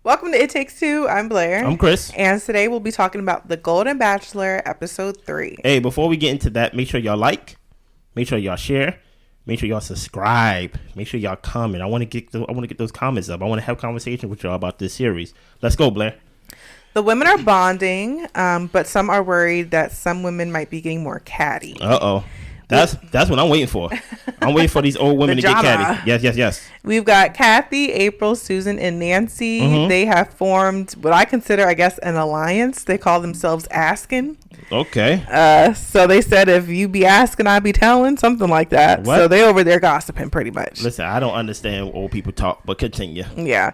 Welcome to It Takes Two. I'm Blair. I'm Chris. And today we'll be talking about The Golden Bachelor, episode 3. Hey, before we get into that, make sure y'all like, make sure y'all share, make sure y'all subscribe, make sure y'all comment. I want to get those comments up. I want to have conversation with y'all about this series. Let's go, Blair. The women are bonding, but some are worried that some women might be getting more catty. Uh-oh. That's what I'm waiting for. I'm waiting for these old women to get catty. Yes. We've got Kathy, April, Susan, and Nancy. Mm-hmm. They have formed what I consider, I guess, an alliance. They call themselves Askin. Okay. So they said if you be asking, I be telling, something like that. What? So they over there gossiping pretty much. Listen, I don't understand old people talk, but continue. Yeah.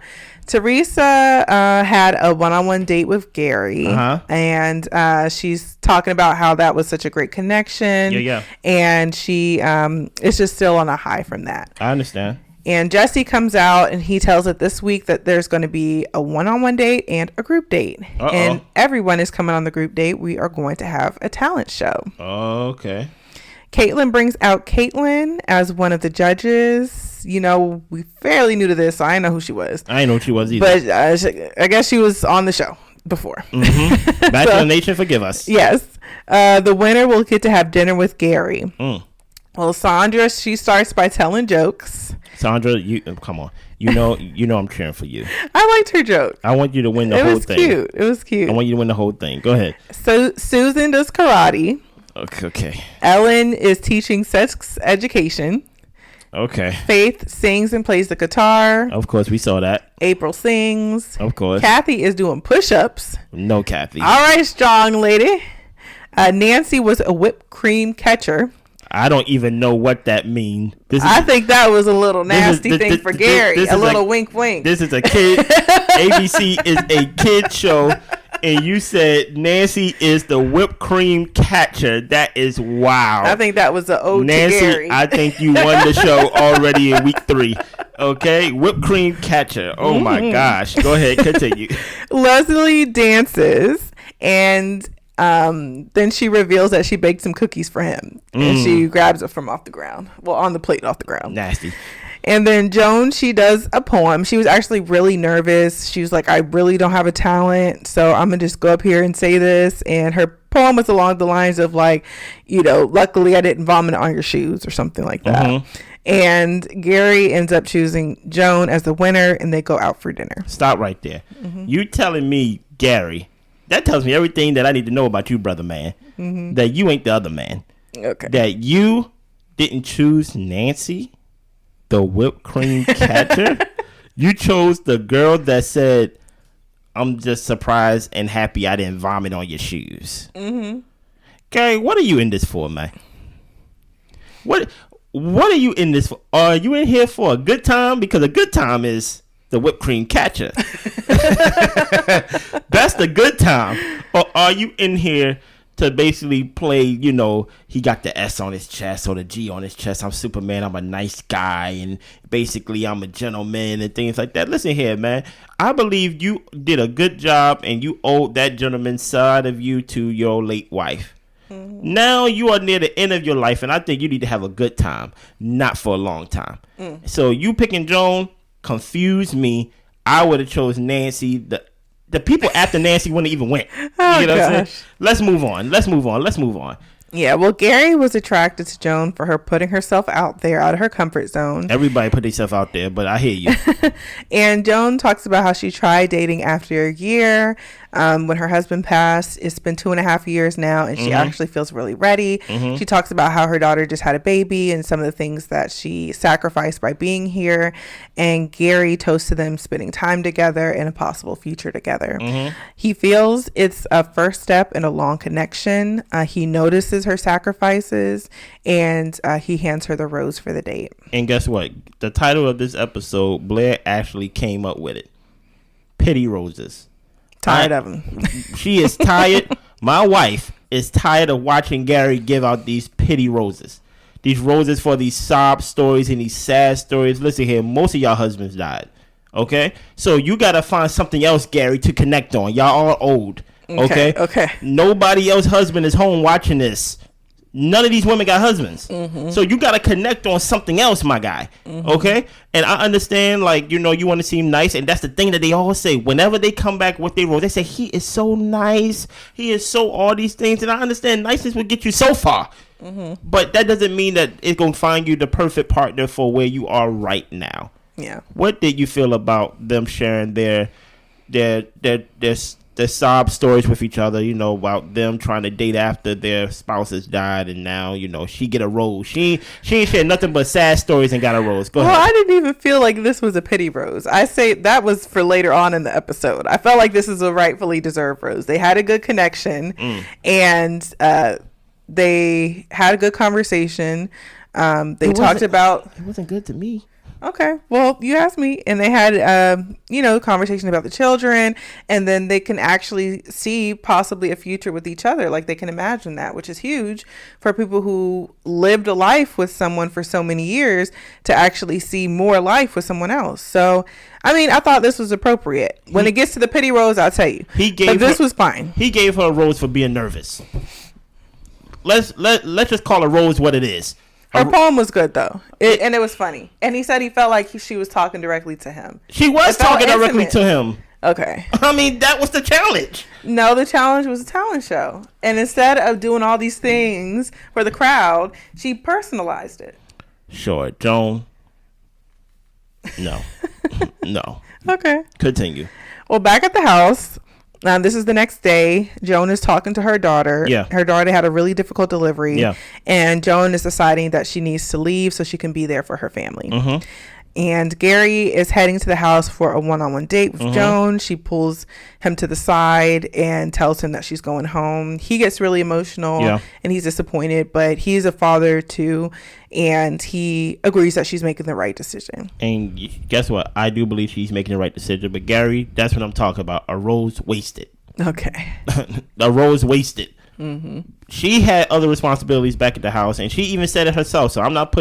Teresa had a one-on-one date with Gerry, and she's talking about how that was such a great connection. Yeah. And she is just still on a high from that. I understand. And Jesse comes out and he tells it this week that there's going to be a one-on-one date and a group date. Uh-oh. And everyone is coming on the group date. We are going to have a talent show. Okay. Kaitlyn brings out Kaitlyn as one of the judges. You know, we fairly new to this, so I didn't know who she was. I didn't know who she was either. But I guess she was on the show before. Mm-hmm. Bachelor Nation, forgive us. Yes. The winner will get to have dinner with Gerry. Well, Sandra, she starts by telling jokes. Sandra, you come on. You know I'm cheering for you. I liked her joke. I want you to win the whole thing. It was cute. I want you to win the whole thing. Go ahead. So Susan does karate. Okay. Ellen is teaching sex education. Okay. Faith sings and plays the guitar. Of course, we saw that. April sings. Of course. Kathy is doing push-ups. No, Kathy. All right, strong lady. Nancy was a whipped cream catcher. I don't even know what that means. I think that was a little nasty thing for Gerry. A little wink, wink. This is a kid. ABC is a kid show. And you said Nancy is the whipped cream catcher. That is wild. I think that was an ode Nancy, to Gerry. I think you won the show already in week 3. Okay? Whipped cream catcher. Oh, my gosh. Go ahead. Continue. Leslie dances, and then she reveals that she baked some cookies for him. And she grabs it from off the ground. Well, on the plate off the ground. Nasty. And then Joan, she does a poem. She was actually really nervous. She was like, I really don't have a talent, so I'm going to just go up here and say this. And her poem was along the lines of like, luckily I didn't vomit on your shoes or something like that. And Gerry ends up choosing Joan as the winner, and they go out for dinner. Stop right there. You telling me, Gerry, that tells me everything that I need to know about you, brother man. That you ain't the other man. Okay. That you didn't choose Nancy, the whipped cream catcher. You chose the girl that said, I'm just surprised and happy I didn't vomit on your shoes. Gerry, what are you in this for, man? What are you in this for? Are you in here for a good time? Because a good time is the whipped cream catcher. That's the good time. Or are you in here to basically play, he got the S on his chest or the G on his chest. I'm Superman. I'm a nice guy. And basically I'm a gentleman and things like that. Listen here, man. I believe you did a good job and you owed that gentleman's side of you to your late wife. Now you are near the end of your life, and I think you need to have a good time, not for a long time. So you picking Joan confused me. I would have chose Nancy. The people after Nancy wouldn't even win. Oh, you know gosh. what I'm saying? Let's move on. Yeah, well, Gerry was attracted to Joan for her putting herself out there, out of her comfort zone. Everybody put themselves out there, but I hear you. And Joan talks about how she tried dating after a year. When her husband passed, it's been 2.5 years now, and she actually feels really ready. She talks about how her daughter just had a baby and some of the things that she sacrificed by being here. And Gerry toasts to them spending time together and a possible future together. He feels it's a first step in a long connection. He notices her sacrifices, and he hands her the rose for the date. And guess what? The title of this episode, Blair actually came up with it. Pity Roses. Tired of him. She is tired. My wife is tired of watching Gerry give out these pity roses. These roses for these sob stories and these sad stories. Listen here, most of y'all husbands died. Okay? So you got to find something else, Gerry, to connect on. Y'all all old. Okay? Okay. Nobody else husband is home watching this. None of these women got husbands. So you got to connect on something else, my guy. Okay? And I understand, like, you know, you want to seem nice. And that's the thing that they all say. Whenever they come back with their role, they say, he is so nice. He is so all these things. And I understand niceness will get you so far. But that doesn't mean that it's going to find you the perfect partner for where you are right now. Yeah. What did you feel about them sharing their sob stories with each other, you know, about them trying to date after their spouses died, and now, you know, she get a rose. She ain't shared nothing but sad stories and got a rose. Go ahead. Well, I didn't even feel like this was a pity rose. I say that was for later on in the episode. I felt like this is a rightfully deserved rose. They had a good connection, and they had a good conversation. They talked about... It wasn't good to me. Okay, well, you asked me, and they had, conversation about the children, and then they can actually see possibly a future with each other. Like, they can imagine that, which is huge for people who lived a life with someone for so many years to actually see more life with someone else. So, I mean, I thought this was appropriate. When it gets to the pity rose, I'll tell you. This was fine. He gave her a rose for being nervous. Let's just call a rose what it is. Her poem was good, though. And it was funny. And he said he felt like she was talking directly to him. She was talking directly to him. Okay. I mean, that was the challenge. No, the challenge was a talent show. And instead of doing all these things for the crowd, she personalized it. Sure. Joan. No. No. Okay. Continue. Well, back at the house... this is the next day. Joan is talking to her daughter. Yeah. Her daughter had a really difficult delivery. Yeah. And Joan is deciding that she needs to leave so she can be there for her family. And Gerry is heading to the house for a one-on-one date with Joan. She pulls him to the side and tells him that she's going home. He gets really emotional and he's disappointed, but he's a father too. And he agrees that she's making the right decision. And guess what? I do believe she's making the right decision. But Gerry, that's what I'm talking about. A rose wasted. Okay. A rose wasted. She had other responsibilities back at the house, and she even said it herself. So I'm not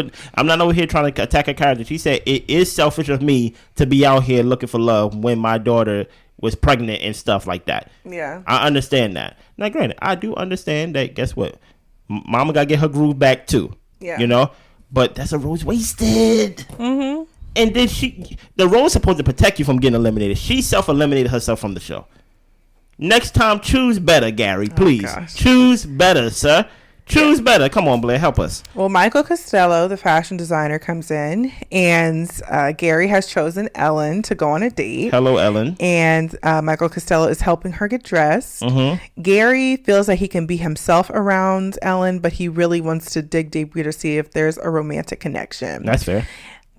over here trying to attack her character. She said it is selfish of me to be out here looking for love when my daughter was pregnant and stuff like that. Yeah, I understand that. Now, granted, I do understand that. Guess what? Mama gotta get her groove back too. Yeah, you know. But that's a rose wasted. And then the rose supposed to protect you from getting eliminated. She self-eliminated herself from the show. Next time, choose better, Gerry. Please. Choose better, sir. Choose better. Come on, Blair. Help us. Well, Michael Costello, the fashion designer, comes in, and Gerry has chosen Ellen to go on a date. Hello, Ellen. And Michael Costello is helping her get dressed. Gerry feels that he can be himself around Ellen, but he really wants to dig deeper to see if there's a romantic connection. That's fair.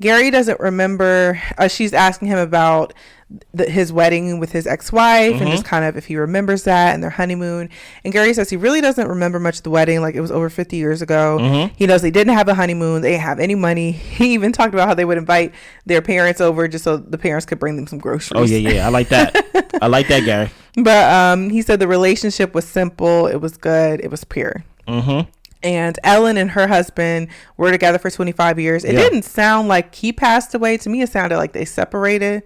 Gerry doesn't remember. She's asking him about his wedding with his ex-wife and just kind of if he remembers that and their honeymoon. And Gerry says he really doesn't remember much of the wedding. Like, it was over 50 years ago. He knows they didn't have a honeymoon. They didn't have any money. He even talked about how they would invite their parents over just so the parents could bring them some groceries. Oh, yeah. I like that. I like that, Gerry. But he said the relationship was simple. It was good. It was pure. And Ellen and her husband were together for 25 years. It didn't sound like he passed away. To me, it sounded like they separated.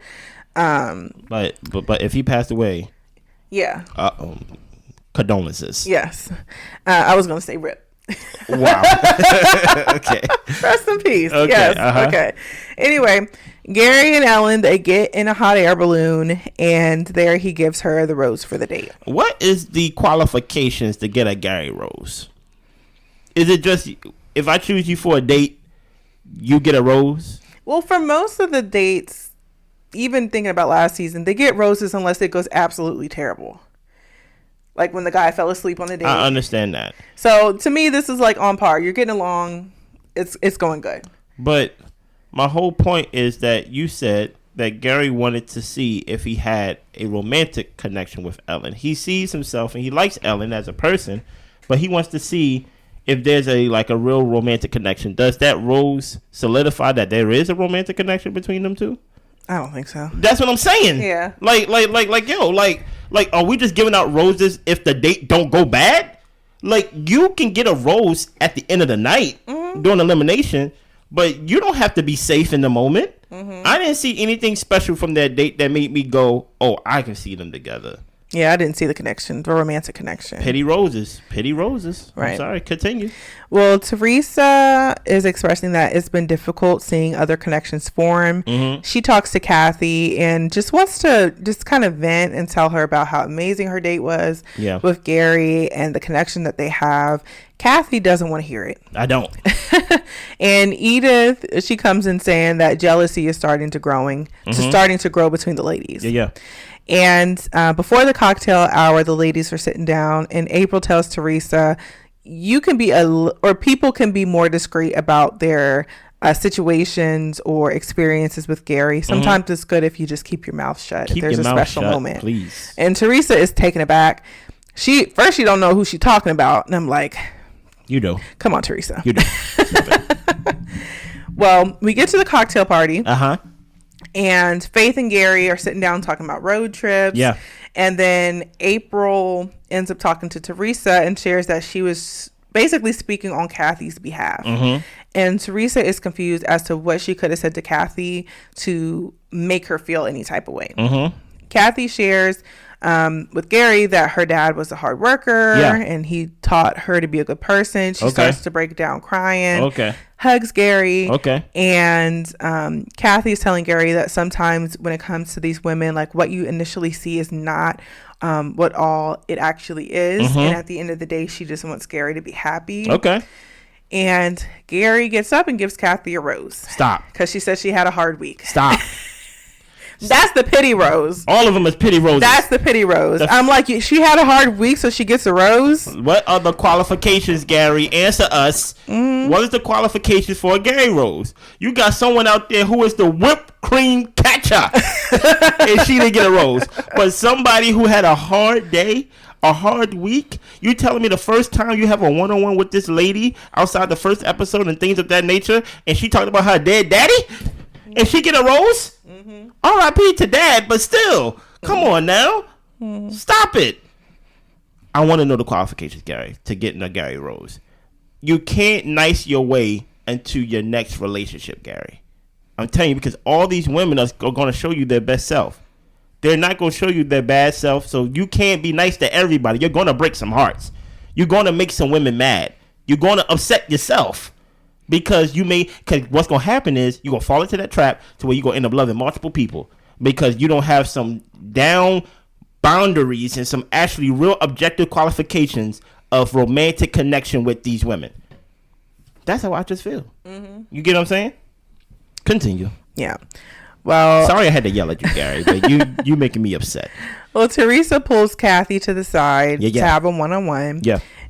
But if he passed away, condolences. Yes, I was gonna say rip. Wow. Okay. Rest in peace. Okay. Yes. Okay. Anyway, Gerry and Ellen, they get in a hot air balloon, and there he gives her the rose for the date. What is the qualifications to get a Gerry rose? Is it just if I choose you for a date, you get a rose? Well, for most of the dates, even thinking about last season, they get roses unless it goes absolutely terrible. Like when the guy fell asleep on the date. I understand that. So to me, this is like on par. You're getting along. It's going good. But my whole point is that you said that Gerry wanted to see if he had a romantic connection with Ellen. He sees himself and he likes Ellen as a person, but he wants to see if there's a real romantic connection. Does that rose solidify that there is a romantic connection between them two? I don't think so. That's what I'm saying. Yeah. Are we just giving out roses if the date don't go bad? Like, you can get a rose at the end of the night during elimination, but you don't have to be safe in the moment. I didn't see anything special from that date that made me go, oh, I can see them together. Yeah, I didn't see the connection, the romantic connection. Pity roses. Right. I'm sorry. Continue. Well, Teresa is expressing that it's been difficult seeing other connections form. She talks to Kathy and just wants to just kind of vent and tell her about how amazing her date was with Gerry and the connection that they have. Kathy doesn't want to hear it. I don't. And Edith, she comes in saying that jealousy is starting to grow between the ladies. Yeah. And before the cocktail hour, the ladies were sitting down, and April tells Teresa, you can be people can be more discreet about their situations or experiences with Gerry. Sometimes it's good if you just keep your mouth shut. If there's a special moment, please. And Teresa is taken aback. She don't know who she's talking about, and I'm like, you do. Come on, Teresa. You do. Well, we get to the cocktail party. And Faith and Gerry are sitting down talking about road trips. Yeah. And then April ends up talking to Teresa and shares that she was basically speaking on Kathy's behalf. And Teresa is confused as to what she could have said to Kathy to make her feel any type of way. Kathy shares with Gerry that her dad was a hard worker and he taught her to be a good person. She starts to break down crying. Hugs Gerry. And Kathy is telling Gerry that sometimes when it comes to these women, like what you initially see is not what all it actually is. And at the end of the day, she just wants Gerry to be happy. And Gerry gets up and gives Kathy a rose. Stop. Because she said she had a hard week. Stop. That's the pity rose. All of them is pity roses. That's the pity rose. I'm like, she had a hard week, so she gets a rose. What are the qualifications, Gerry? Answer us. What is the qualifications for a Gerry rose? You got someone out there who is the whipped cream catcher, and she didn't get a rose. But somebody who had a hard day, a hard week, you telling me the first time you have a one-on-one with this lady outside the first episode and things of that nature, and she talked about her dead daddy, and she get a rose? R.I.P. to dad, but still, come on now. Stop it. I want to know the qualifications, Gerry, to getting a Gerry rose. You can't nice your way into your next relationship, Gerry. I'm telling you, because all these women are going to show you their best self. They're not going to show you their bad self, so you can't be nice to everybody. You're going to break some hearts. You're going to make some women mad. You're going to upset yourself. Because what's going to happen is you're going to fall into that trap to where you're going to end up loving multiple people because you don't have some down boundaries and some actually real objective qualifications of romantic connection with these women. That's how I just feel. You get what I'm saying? Continue. Yeah. Well, sorry I had to yell at you, Gerry, but you making me upset. Well, Teresa pulls Kathy to the side to have a one-on-one.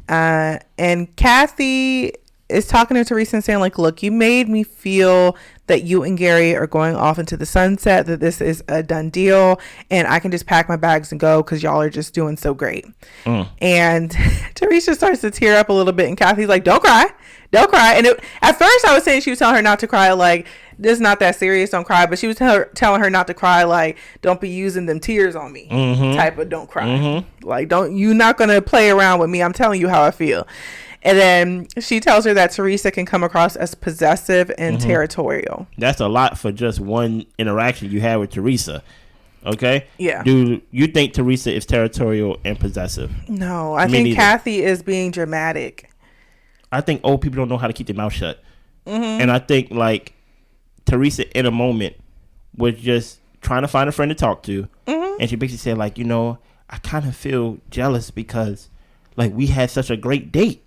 And Kathy is talking to Teresa and saying, like, look, you made me feel that you and Gerry are going off into the sunset, that this is a done deal, and I can just pack my bags and go because y'all are just doing so great. And Teresa starts to tear up a little bit, and Kathy's like, don't cry. And at first I was saying she was telling her not to cry, like, this is not that serious, don't cry. But she was telling her not to cry, like, don't be using them tears on me type of don't cry. Like, you're not going to play around with me. I'm telling you how I feel. And then she tells her that Teresa can come across as possessive and territorial. That's a lot for just one interaction you had with Teresa. Okay? Yeah. Do you think Teresa is territorial and possessive? No, I think Kathy is being dramatic. I think old people don't know how to keep their mouth shut. And I think, like, Teresa in a moment was just trying to find a friend to talk to. And she basically said, like, I kind of feel jealous because, like, we had such a great date.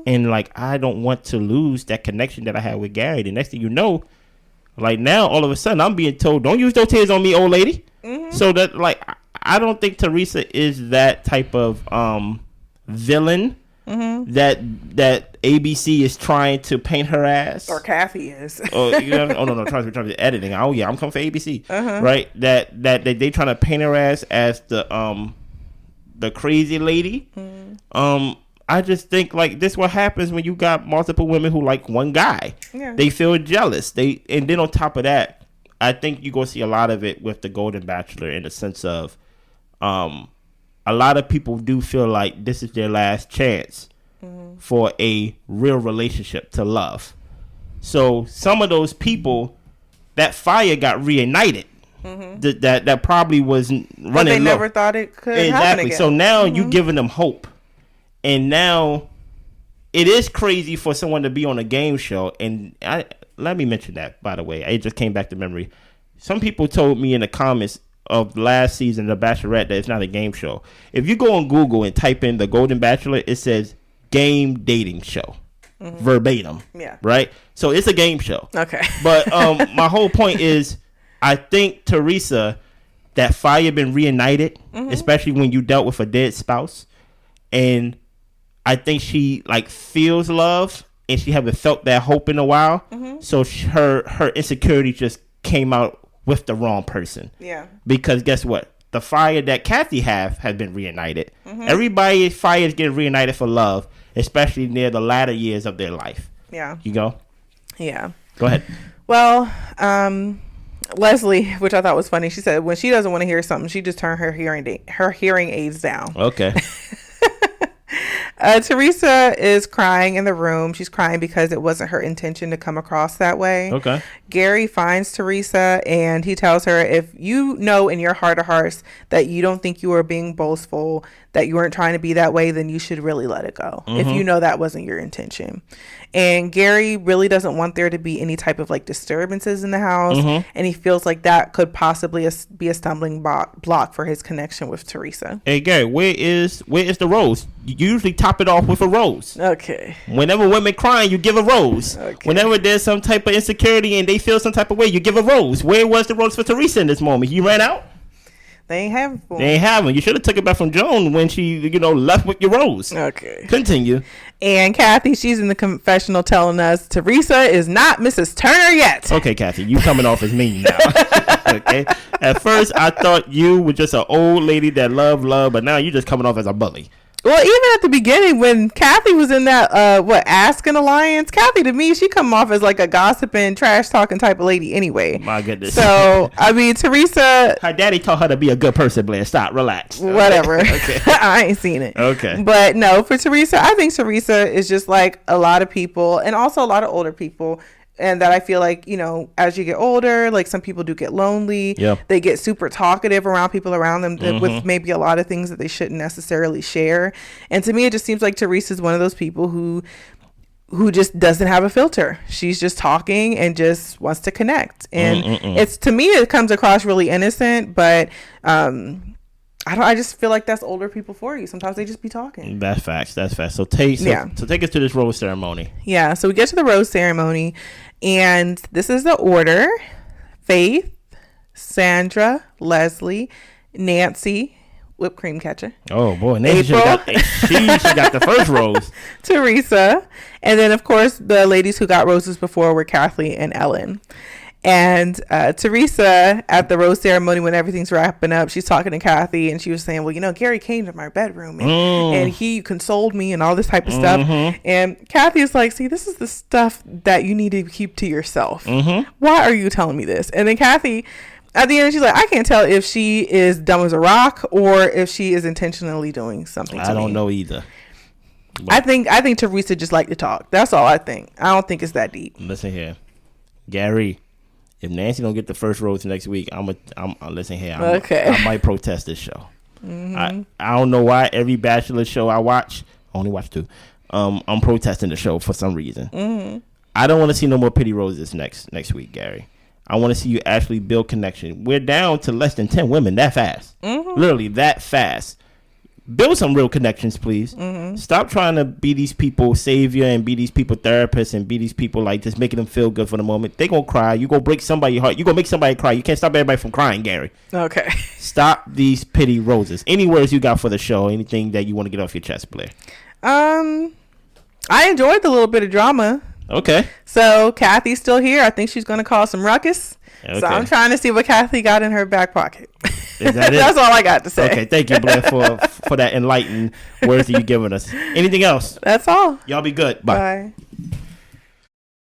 And, like, I don't want to lose that connection that I had with Gerry. The next thing you know, like, now all of a sudden I'm being told, don't use those tears on me, old lady. So that, like, I don't think Teresa is that type of villain that ABC is trying to paint her as. Or Kathy is. Oh no, trying to editing. Oh yeah, I'm coming for ABC. Right? That they trying to paint her as the crazy lady. I just think, like, this what happens when you got multiple women who like one guy. They feel jealous. And then on top of that, I think you're going to see a lot of it with the Golden Bachelor in the sense of a lot of people do feel like this is their last chance for a real relationship to love. So some of those people, that fire got reignited. that probably was running but they low. never thought it could happen again. So now you giving them hope, and now it is crazy for someone to be on a game show. And let me mention that, by the way, it just came back to memory. Some people told me in the comments of last season of Bachelorette that it's not a game show. If you go on Google and type in the Golden Bachelor, it says game dating show. Verbatim. Yeah. Right? So it's a game show. Okay. But my whole point is, I think Teresa, that fire been reunited, especially when you dealt with a dead spouse. And I think she like feels love, and she haven't felt that hope in a while. So her insecurity just came out with the wrong person. Yeah. Because guess what? The fire that Kathy has been reunited. Everybody's fire is getting reunited for love, especially near the latter years of their life. Yeah. You go? Yeah. Go ahead. Well, Leslie, which I thought was funny, she said when she doesn't want to hear something, she just turned her hearing aids down. Okay. Teresa is crying in the room. She's crying because it wasn't her intention to come across that way. Okay. Gerry finds Teresa and he tells her, if you know in your heart of hearts that you don't think you were being boastful, that you weren't trying to be that way, then you should really let it go. If you know that wasn't your intention. And Gerry really doesn't want there to be any type of like disturbances in the house. And he feels like that could possibly be a stumbling block for his connection with Teresa. Hey, Gerry, where is the rose? You usually top it off with a rose. Okay. Whenever women crying, you give a rose. Okay. Whenever there's some type of insecurity and they feel some type of way, you give a rose. Where was the rose for Teresa in this moment? You ran out? They ain't having one. They ain't having. You should have took it back from Joan when she, left with your rose. Okay. Continue. And Kathy, she's in the confessional telling us Teresa is not Mrs. Turner yet. Okay, Kathy, you coming off as mean now. Okay. At first, I thought you were just an old lady that loved love, but now you're just coming off as a bully. Well, even at the beginning when Kathy was in that Askin Alliance, Kathy to me, she come off as like a gossiping, trash talking type of lady anyway. My goodness. So I mean, Teresa, her daddy taught her to be a good person. Blair, stop, relax. Whatever. Okay. I ain't seen it. Okay. But no, for Teresa, I think Teresa is just like a lot of people, and also a lot of older people. And that I feel like, as you get older, like some people do get lonely. Yeah. They get super talkative around people around them with maybe a lot of things that they shouldn't necessarily share. And to me, it just seems like Teresa's one of those people who just doesn't have a filter. She's just talking and just wants to connect. And it's, to me, it comes across really innocent, but I just feel like that's older people for you. Sometimes they just be talking. That's facts. So take us to this rose ceremony. Yeah. So we get to the rose ceremony, and this is the order: Faith, Sandra, Leslie, Nancy, whipped cream catcher. Oh boy, Nancy got the first rose. Teresa, and then of course the ladies who got roses before were Kathleen and Ellen. And Teresa, at the rose ceremony, when everything's wrapping up, she's talking to Kathy, and she was saying, well, Gerry came to my bedroom, and he consoled me and all this type of stuff. And Kathy is like, see, this is the stuff that you need to keep to yourself. Why are you telling me this? And then Kathy, at the end, she's like, I can't tell if she is dumb as a rock or if she is intentionally doing something to me. I don't know either. I think Teresa just liked to talk. That's all I think. I don't think it's that deep. Listen here, Gerry. If Nancy don't get the first rose next week, listen here. I might protest this show. I don't know why every Bachelor show I watch, I only watch 2. I'm protesting the show for some reason. I don't want to see no more pity roses next week, Gerry. I want to see you actually build connection. We're down to less than 10 women that fast. Literally that fast. Build some real connections, please. Stop trying to be these people savior and be these people therapists and be these people like just making them feel good for the moment. They gonna cry. You gonna break somebody's heart. You gonna make somebody cry. You can't stop everybody from crying, Gerry. Okay. Stop these pity roses. Any words you got for the show? Anything that you want to get off your chest, Blair? I enjoyed the little bit of drama. Okay. So Kathy's still here. I think she's gonna cause some ruckus. Okay. So I'm trying to see what Kathy got in her back pocket. Is that it? That's all I got to say. Okay, thank you, Blair, for that enlightened words that you're giving us. Anything else? That's all. Y'all be good. Bye. Bye.